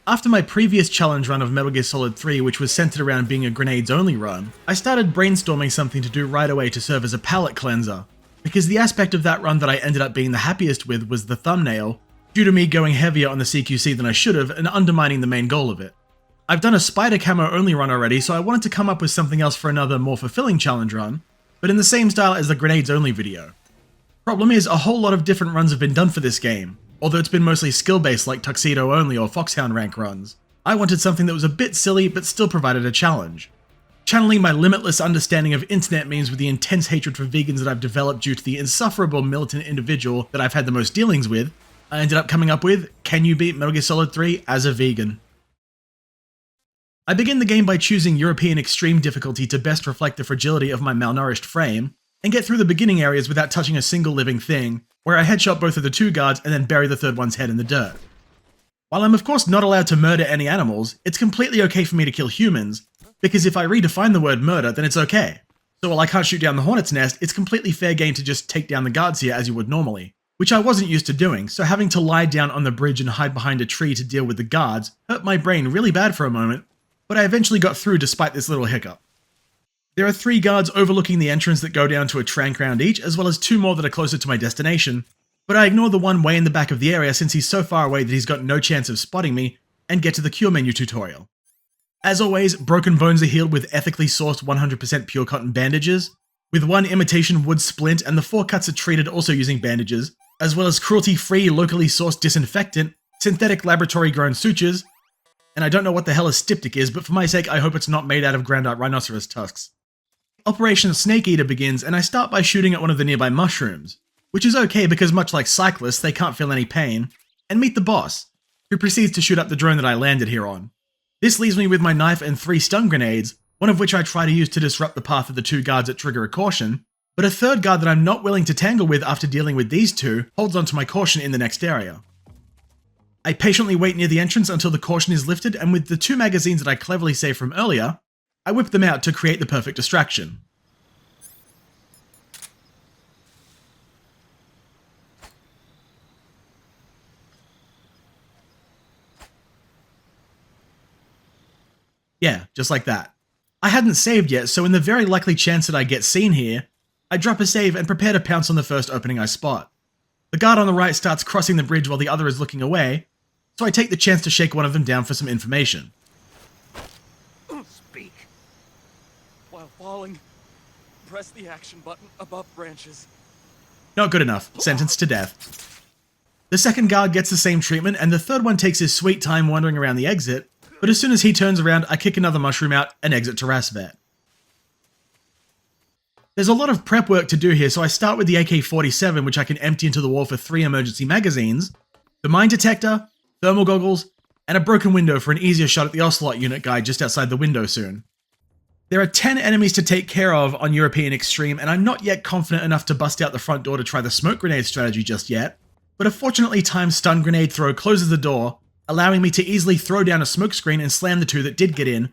After my previous challenge run of Metal Gear Solid 3, which was centered around being a grenades only run, I started brainstorming something to do right away to serve as a palate cleanser, because the aspect of that run that I ended up being the happiest with was the thumbnail, due to me going heavier on the CQC than I should have and undermining the main goal of it. I've done a spider camo only run already, so I wanted to come up with something else for another more fulfilling challenge run, but in the same style as the grenades only video. Problem is, a whole lot of different runs have been done for this game, although it's been mostly skill-based like Tuxedo only or Foxhound rank runs. I wanted something that was a bit silly but still provided a challenge. Channeling my limitless understanding of internet memes with the intense hatred for vegans that I've developed due to the insufferable militant individual that I've had the most dealings with, I ended up coming up with, can you beat Metal Gear Solid 3 as a vegan? I begin the game by choosing European Extreme difficulty to best reflect the fragility of my malnourished frame, and get through the beginning areas without touching a single living thing, where I headshot both of the two guards and then bury the third one's head in the dirt. While I'm of course not allowed to murder any animals, it's completely okay for me to kill humans, because if I redefine the word murder, then it's okay. So while I can't shoot down the hornet's nest, it's completely fair game to just take down the guards here as you would normally, which I wasn't used to doing, so having to lie down on the bridge and hide behind a tree to deal with the guards hurt my brain really bad for a moment, but I eventually got through despite this little hiccup. There are 3 guards overlooking the entrance that go down to a trank round each, as well as 2 more that are closer to my destination, but I ignore the one way in the back of the area since he's so far away that he's got no chance of spotting me, and get to the cure menu tutorial. As always, broken bones are healed with ethically sourced 100% pure cotton bandages, with 1 imitation wood splint, and the 4 cuts are treated also using bandages, as well as cruelty-free locally sourced disinfectant, synthetic laboratory-grown sutures, and I don't know what the hell a styptic is, but for my sake I hope it's not made out of ground up rhinoceros tusks. Operation Snake Eater begins, and I start by shooting at one of the nearby mushrooms, which is okay because much like cyclists, they can't feel any pain, and meet the boss, who proceeds to shoot up the drone that I landed here on. This leaves me with my knife and 3 stun grenades, one of which I try to use to disrupt the path of the 2 guards that trigger a caution, but a 3rd guard that I'm not willing to tangle with after dealing with these 2 holds onto my caution in the next area. I patiently wait near the entrance until the caution is lifted, and with the 2 magazines that I cleverly saved from earlier, I whip them out to create the perfect distraction. Yeah, just like that. I hadn't saved yet, so in the very likely chance that I get seen here, I drop a save and prepare to pounce on the first opening I spot. The guard on the right starts crossing the bridge while the other is looking away, so I take the chance to shake one of them down for some information. Speak. While falling, press the action button above branches. Not good enough. Sentenced to death. The second guard gets the same treatment, and the third one takes his sweet time wandering around the exit, but as soon as he turns around, I kick another mushroom out and exit to Rasvet. There's a lot of prep work to do here, so I start with the AK-47, which I can empty into the wall for 3 emergency magazines, the mine detector, thermal goggles, and a broken window for an easier shot at the Ocelot unit guy just outside the window soon. There are 10 enemies to take care of on European Extreme, and I'm not yet confident enough to bust out the front door to try the smoke grenade strategy just yet, but a fortunately timed stun grenade throw closes the door, allowing me to easily throw down a smoke screen and slam the 2 that did get in,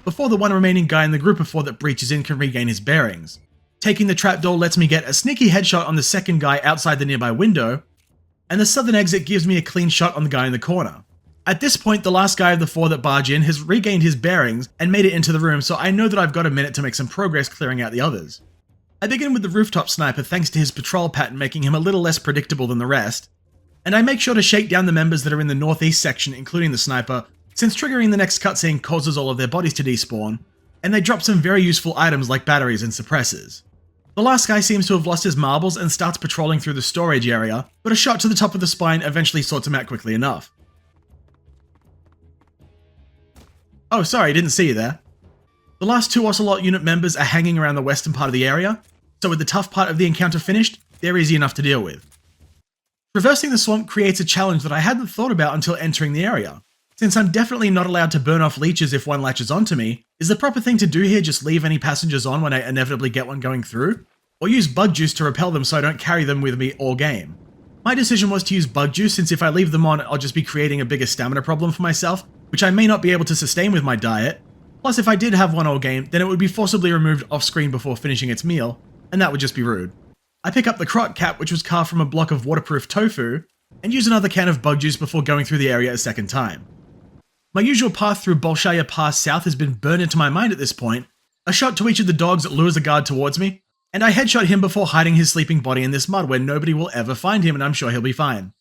before the one remaining guy in the group of 4 that breaches in can regain his bearings. Taking the trapdoor lets me get a sneaky headshot on the second guy outside the nearby window, and the southern exit gives me a clean shot on the guy in the corner. At this point, the last guy of the 4 that barge in has regained his bearings and made it into the room, so I know that I've got a minute to make some progress clearing out the others. I begin with the rooftop sniper thanks to his patrol pattern making him a little less predictable than the rest, and I make sure to shake down the members that are in the northeast section, including the sniper, since triggering the next cutscene causes all of their bodies to despawn, and they drop some very useful items like batteries and suppressors. The last guy seems to have lost his marbles and starts patrolling through the storage area, but a shot to the top of the spine eventually sorts him out quickly enough. Oh, sorry, didn't see you there. The last 2 Ocelot unit members are hanging around the western part of the area, so with the tough part of the encounter finished, they're easy enough to deal with. Traversing the swamp creates a challenge that I hadn't thought about until entering the area. Since I'm definitely not allowed to burn off leeches if one latches onto me, is the proper thing to do here just leave any passengers on when I inevitably get one going through? Or use bug juice to repel them so I don't carry them with me all game? My decision was to use bug juice since if I leave them on, I'll just be creating a bigger stamina problem for myself, which I may not be able to sustain with my diet. Plus if I did have one all game, then it would be forcibly removed off screen before finishing its meal, and that would just be rude. I pick up the crock cap, which was carved from a block of waterproof tofu, and use another can of bug juice before going through the area a second time. My usual path through Bolshaya Pass South has been burned into my mind at this point. A shot to each of the dogs lures a guard towards me, and I headshot him before hiding his sleeping body in this mud where nobody will ever find him, and I'm sure he'll be fine.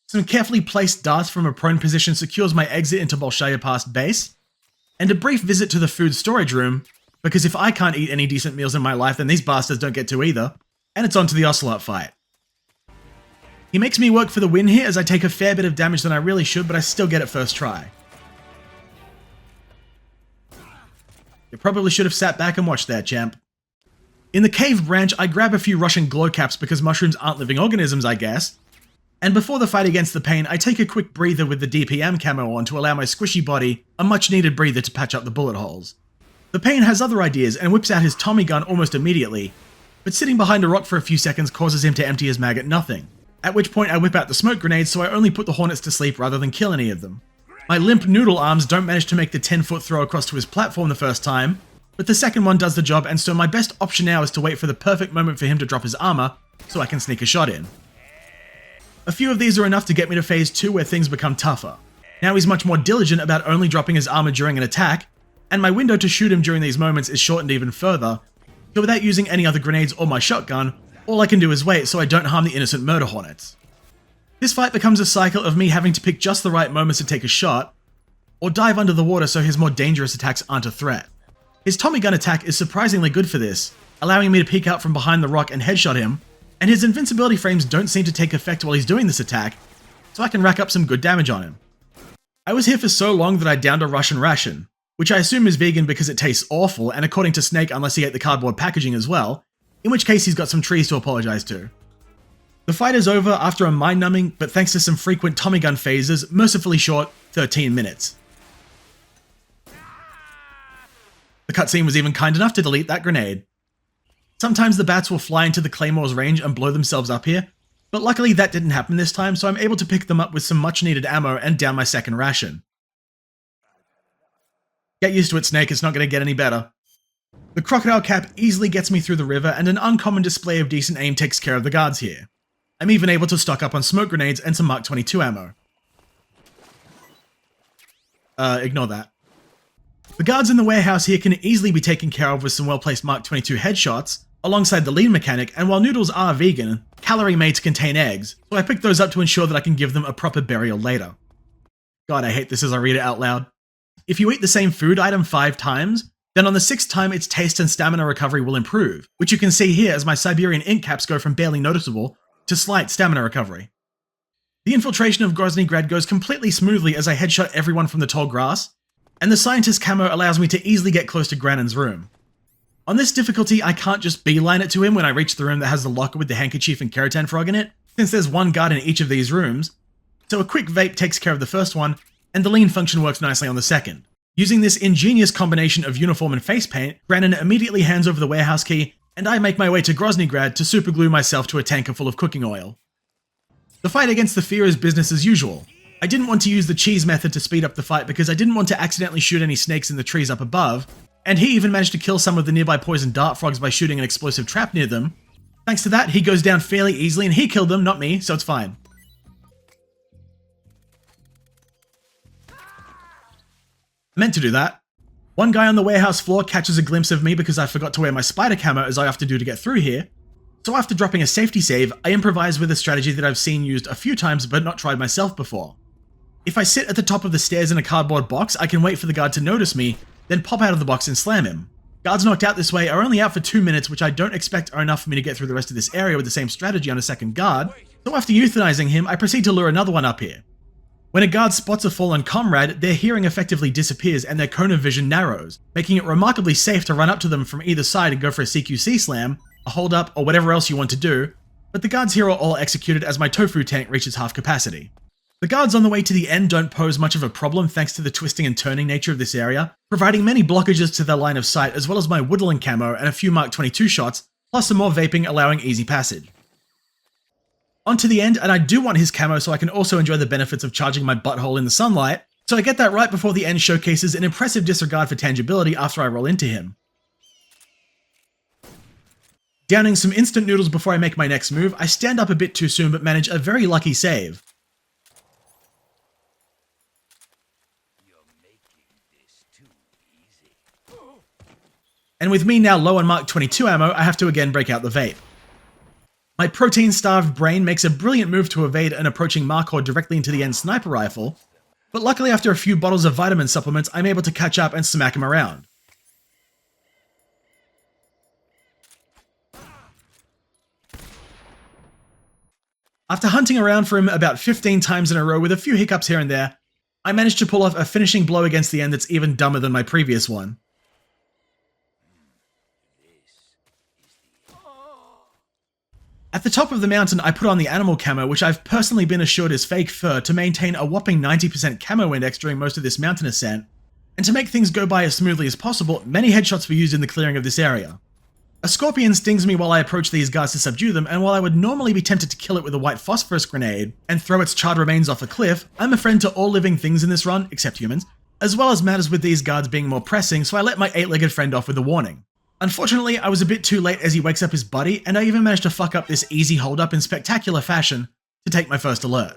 Some carefully placed darts from a prone position secures my exit into Bolshaya Pass base, and a brief visit to the food storage room, because if I can't eat any decent meals in my life, then these bastards don't get to either, and it's on to the Ocelot fight. He makes me work for the win here as I take a fair bit of damage than I really should, but I still get it first try. You probably should have sat back and watched there, champ. In the cave branch, I grab a few Russian glow caps because mushrooms aren't living organisms, I guess. And before the fight against the pain, I take a quick breather with the DPM camo on to allow my squishy body a much needed breather to patch up the bullet holes. The pain has other ideas and whips out his Tommy gun almost immediately, but sitting behind a rock for a few seconds causes him to empty his mag at nothing. At which point I whip out the smoke grenades so I only put the hornets to sleep rather than kill any of them. My limp noodle arms don't manage to make the 10-foot throw across to his platform the first time, but the second one does the job, and so my best option now is to wait for the perfect moment for him to drop his armor so I can sneak a shot in. A few of these are enough to get me to phase 2 where things become tougher. Now he's much more diligent about only dropping his armor during an attack, and my window to shoot him during these moments is shortened even further, so without using any other grenades or my shotgun, all I can do is wait so I don't harm the innocent murder hornets. This fight becomes a cycle of me having to pick just the right moments to take a shot, or dive under the water so his more dangerous attacks aren't a threat. His Tommy gun attack is surprisingly good for this, allowing me to peek out from behind the rock and headshot him, and his invincibility frames don't seem to take effect while he's doing this attack, so I can rack up some good damage on him. I was here for so long that I downed a Russian ration, which I assume is vegan because it tastes awful, and according to Snake, unless he ate the cardboard packaging as well, in which case he's got some trees to apologize to. The fight is over after a mind-numbing, but thanks to some frequent Tommy gun phases, mercifully short 13 minutes. The cutscene was even kind enough to delete that grenade. Sometimes the bats will fly into the Claymore's range and blow themselves up here, but luckily that didn't happen this time, so I'm able to pick them up with some much needed ammo and down my second ration. Get used to it, Snake, it's not going to get any better. The crocodile cap easily gets me through the river, and an uncommon display of decent aim takes care of the guards here. I'm even able to stock up on smoke grenades and some Mark 22 ammo. Ignore that. The guards in the warehouse here can easily be taken care of with some well-placed Mark 22 headshots, alongside the lean mechanic, and while noodles are vegan, Calorie Mates contain eggs, so I picked those up to ensure that I can give them a proper burial later. God, I hate this as I read it out loud. If you eat the same food item 5 times, then on the 6th time its taste and stamina recovery will improve, which you can see here as my Siberian ink caps go from barely noticeable to slight stamina recovery. The infiltration of Grozny Grad goes completely smoothly as I headshot everyone from the tall grass, and the scientist camo allows me to easily get close to Granon's room. On this difficulty, I can't just beeline it to him when I reach the room that has the locker with the handkerchief and keratin frog in it, since there's one guard in each of these rooms, so a quick vape takes care of the first one, and the lean function works nicely on the second. Using this ingenious combination of uniform and face paint, Granon immediately hands over the warehouse key, and I make my way to Grozny Grad to superglue myself to a tanker full of cooking oil. The fight against the fear is business as usual. I didn't want to use the cheese method to speed up the fight because I didn't want to accidentally shoot any snakes in the trees up above, and he even managed to kill some of the nearby poison dart frogs by shooting an explosive trap near them. Thanks to that, he goes down fairly easily and he killed them, not me, so it's fine. Meant to do that. One guy on the warehouse floor catches a glimpse of me because I forgot to wear my spider camo as I have to do to get through here, so after dropping a safety save, I improvise with a strategy that I've seen used a few times but not tried myself before. If I sit at the top of the stairs in a cardboard box, I can wait for the guard to notice me, then pop out of the box and slam him. Guards knocked out this way are only out for 2 minutes, which I don't expect are enough for me to get through the rest of this area with the same strategy on a second guard, so after euthanizing him, I proceed to lure another one up here. When a guard spots a fallen comrade, their hearing effectively disappears and their cone of vision narrows, making it remarkably safe to run up to them from either side and go for a CQC slam, a hold up, or whatever else you want to do, but the guards here are all executed as my tofu tank reaches half capacity. The guards on the way to the end don't pose much of a problem thanks to the twisting and turning nature of this area, providing many blockages to their line of sight as well as my woodland camo and a few Mark 22 shots, plus some more vaping allowing easy passage. On to the end, and I do want his camo so I can also enjoy the benefits of charging my butthole in the sunlight, so I get that right before the end showcases an impressive disregard for tangibility after I roll into him. Downing some instant noodles before I make my next move, I stand up a bit too soon but manage a very lucky save. And with me now low on Mark 22 ammo, I have to again break out the vape. My protein-starved brain makes a brilliant move to evade an approaching Markhor directly into the end sniper rifle, but luckily after a few bottles of vitamin supplements, I'm able to catch up and smack him around. After hunting around for him about 15 times in a row with a few hiccups here and there, I managed to pull off a finishing blow against the end that's even dumber than my previous one. At the top of the mountain, I put on the animal camo, which I've personally been assured is fake fur, to maintain a whopping 90% camo index during most of this mountain ascent, and to make things go by as smoothly as possible, many headshots were used in the clearing of this area. A scorpion stings me while I approach these guards to subdue them, and while I would normally be tempted to kill it with a white phosphorus grenade and throw its charred remains off a cliff, I'm a friend to all living things in this run, except humans, as well as matters with these guards being more pressing, so I let my 8-legged friend off with a warning. Unfortunately, I was a bit too late as he wakes up his buddy, and I even managed to fuck up this easy hold-up in spectacular fashion to take my first alert.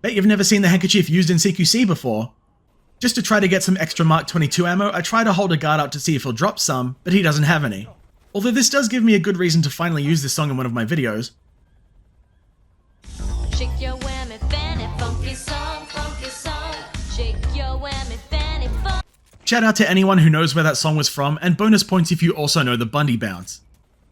Bet you've never seen the handkerchief used in CQC before. Just to try to get some extra Mark 22 ammo, I try to hold a guard up to see if he'll drop some, but he doesn't have any. Although this does give me a good reason to finally use this song in one of my videos. Shake your whammy, fanny, funky song, shake your whammy, fanny, fun. Shout out to anyone who knows where that song was from, and bonus points if you also know the Bundy bounce.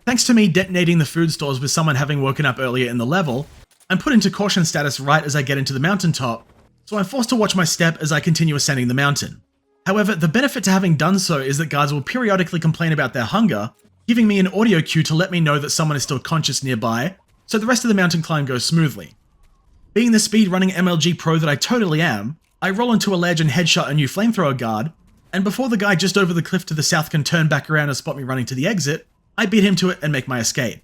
Thanks to me detonating the food stores with someone having woken up earlier in the level, I'm put into caution status right as I get into the mountaintop, so I'm forced to watch my step as I continue ascending the mountain. However, the benefit to having done so is that guards will periodically complain about their hunger, giving me an audio cue to let me know that someone is still conscious nearby, so the rest of the mountain climb goes smoothly. Being the speed-running MLG pro that I totally am, I roll into a ledge and headshot a new flamethrower guard, and before the guy just over the cliff to the south can turn back around and spot me running to the exit, I beat him to it and make my escape.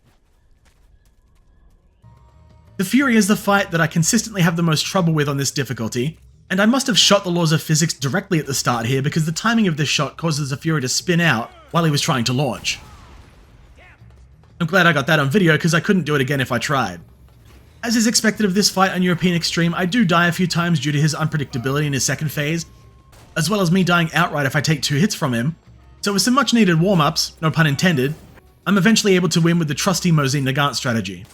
The Fury is the fight that I consistently have the most trouble with on this difficulty, and I must have shot the laws of physics directly at the start here because the timing of this shot causes the Fury to spin out while he was trying to launch. I'm glad I got that on video because I couldn't do it again if I tried. As is expected of this fight on European Extreme, I do die a few times due to his unpredictability in his second phase, as well as me dying outright if I take 2 hits from him, so with some much needed warm-ups, no pun intended, I'm eventually able to win with the trusty Mosey Nagant strategy.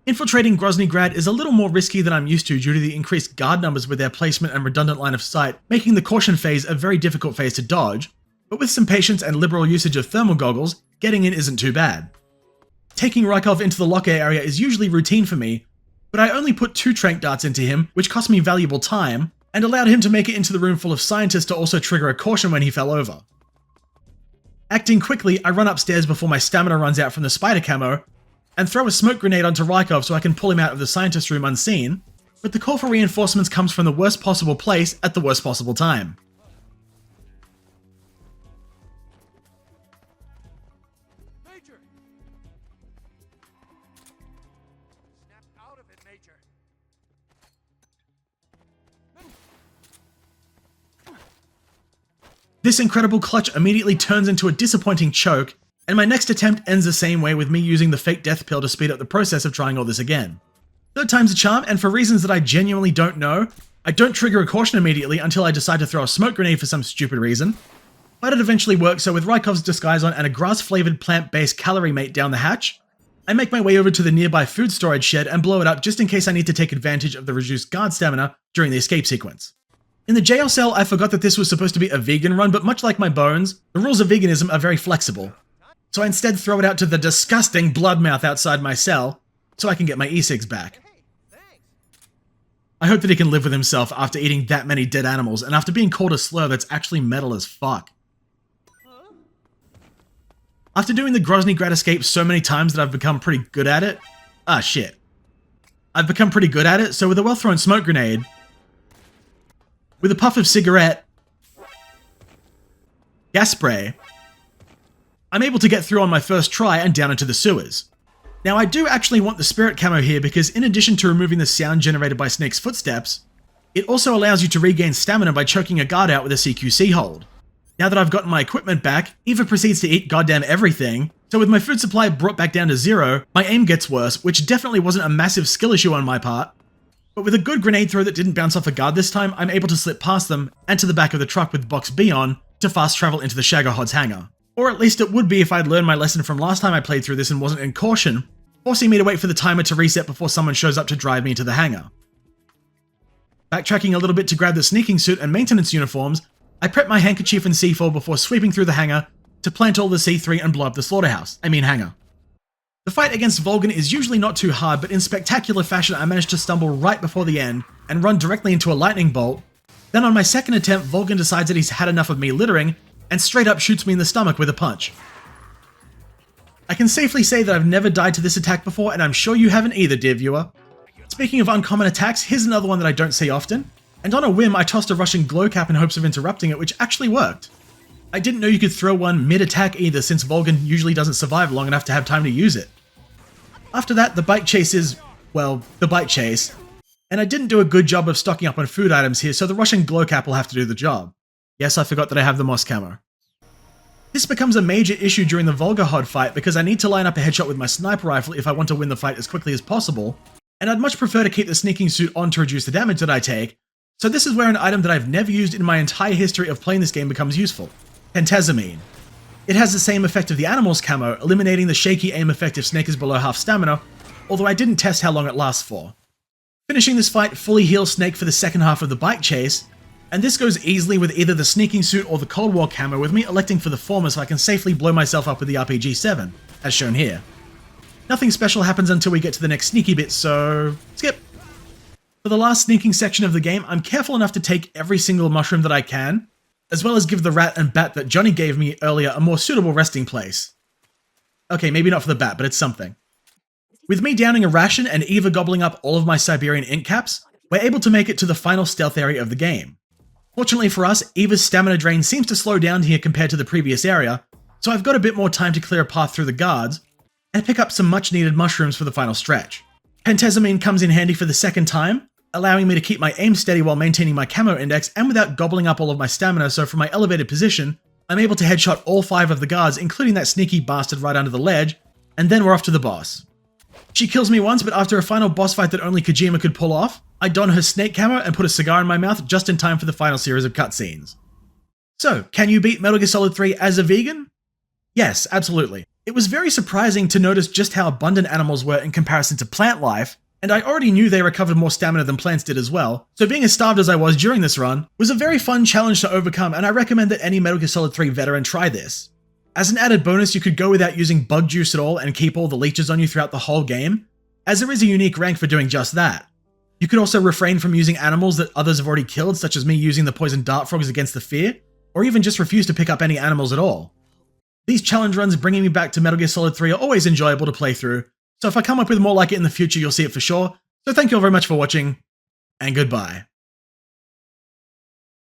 Infiltrating Grozny Grad is a little more risky than I'm used to due to the increased guard numbers with their placement and redundant line of sight, making the caution phase a very difficult phase to dodge, but with some patience and liberal usage of thermal goggles, getting in isn't too bad. Taking Rykov into the locker area is usually routine for me, but I only put 2 trank darts into him, which cost me valuable time, and allowed him to make it into the room full of scientists to also trigger a caution when he fell over. Acting quickly, I run upstairs before my stamina runs out from the spider camo, and throw a smoke grenade onto Rykov so I can pull him out of the scientist room unseen, but the call for reinforcements comes from the worst possible place at the worst possible time. Major! Snap out of it, Major. This incredible clutch immediately turns into a disappointing choke, and my next attempt ends the same way with me using the fake death pill to speed up the process of trying all this again. 3rd time's a charm, and for reasons that I genuinely don't know, I don't trigger a caution immediately until I decide to throw a smoke grenade for some stupid reason, but it eventually works, so with Rykov's disguise on and a grass-flavoured plant-based Calorie Mate down the hatch, I make my way over to the nearby food storage shed and blow it up just in case I need to take advantage of the reduced guard stamina during the escape sequence. In the jail cell, I forgot that this was supposed to be a vegan run, but much like my bones, the rules of veganism are very flexible. So I instead throw it out to the disgusting bloodmouth outside my cell, so I can get my E6 back. I hope that he can live with himself after eating that many dead animals, and after being called a slur that's actually metal as fuck. After doing the Grozny Grad escape so many times that I've become pretty good at it... I've become pretty good at it, so with a well-thrown smoke grenade, with a puff of cigarette, gas spray, I'm able to get through on my first try and down into the sewers. Now I do actually want the spirit camo here because in addition to removing the sound generated by Snake's footsteps, it also allows you to regain stamina by choking a guard out with a CQC hold. Now that I've gotten my equipment back, Eva proceeds to eat goddamn everything, so with my food supply brought back down to 0, my aim gets worse, which definitely wasn't a massive skill issue on my part. But with a good grenade throw that didn't bounce off a guard this time, I'm able to slip past them and to the back of the truck with box B on to fast travel into the Shaggerhod's hangar. Or at least it would be if I'd learned my lesson from last time I played through this and wasn't in caution, forcing me to wait for the timer to reset before someone shows up to drive me to the hangar. Backtracking a little bit to grab the sneaking suit and maintenance uniforms, I prep my handkerchief and C4 before sweeping through the hangar to plant all the C3 and blow up the slaughterhouse, hangar. The fight against Volgan is usually not too hard, but in spectacular fashion I managed to stumble right before the end and run directly into a lightning bolt. Then on my second attempt, Volgan decides that he's had enough of me littering and straight up shoots me in the stomach with a punch. I can safely say that I've never died to this attack before, and I'm sure you haven't either, dear viewer. Speaking of uncommon attacks, here's another one that I don't see often, and on a whim I tossed a Russian glow cap in hopes of interrupting it, which actually worked. I didn't know you could throw one mid-attack either, since Volgan usually doesn't survive long enough to have time to use it. After that, the bike chase is, well, the bike chase, and I didn't do a good job of stocking up on food items here, so the Russian glow cap will have to do the job. Yes, I forgot that I have the moss camo. This becomes a major issue during the Volgarhod fight because I need to line up a headshot with my sniper rifle if I want to win the fight as quickly as possible, and I'd much prefer to keep the sneaking suit on to reduce the damage that I take, so this is where an item that I've never used in my entire history of playing this game becomes useful. Pentazamine. It has the same effect of the animal's camo, eliminating the shaky aim effect if Snake is below half stamina, although I didn't test how long it lasts for. Finishing this fight fully heals Snake for the second half of the bike chase, and this goes easily with either the sneaking suit or the Cold War camo, with me electing for the former so I can safely blow myself up with the RPG-7, as shown here. Nothing special happens until we get to the next sneaky bit, so skip. For the last sneaking section of the game, I'm careful enough to take every single mushroom that I can, as well as give the rat and bat that Johnny gave me earlier a more suitable resting place. Okay, maybe not for the bat, but it's something. With me downing a ration and Eva gobbling up all of my Siberian ink caps, we're able to make it to the final stealth area of the game. Fortunately for us, Eva's stamina drain seems to slow down here compared to the previous area, so I've got a bit more time to clear a path through the guards, and pick up some much needed mushrooms for the final stretch. Pentazamine comes in handy for the second time, allowing me to keep my aim steady while maintaining my camo index and without gobbling up all of my stamina, so from my elevated position, I'm able to headshot all 5 of the guards, including that sneaky bastard right under the ledge, and then we're off to the boss. She kills me once, but after a final boss fight that only Kojima could pull off, I don her snake camo and put a cigar in my mouth just in time for the final series of cutscenes. So, can you beat Metal Gear Solid 3 as a vegan? Yes, absolutely. It was very surprising to notice just how abundant animals were in comparison to plant life, and I already knew they recovered more stamina than plants did as well, so being as starved as I was during this run was a very fun challenge to overcome, and I recommend that any Metal Gear Solid 3 veteran try this. As an added bonus, you could go without using bug juice at all and keep all the leeches on you throughout the whole game, as there is a unique rank for doing just that. You could also refrain from using animals that others have already killed, such as me using the poison dart frogs against the fear, or even just refuse to pick up any animals at all. These challenge runs bringing me back to Metal Gear Solid 3 are always enjoyable to play through, so if I come up with more like it in the future, you'll see it for sure. So thank you all very much for watching, and goodbye.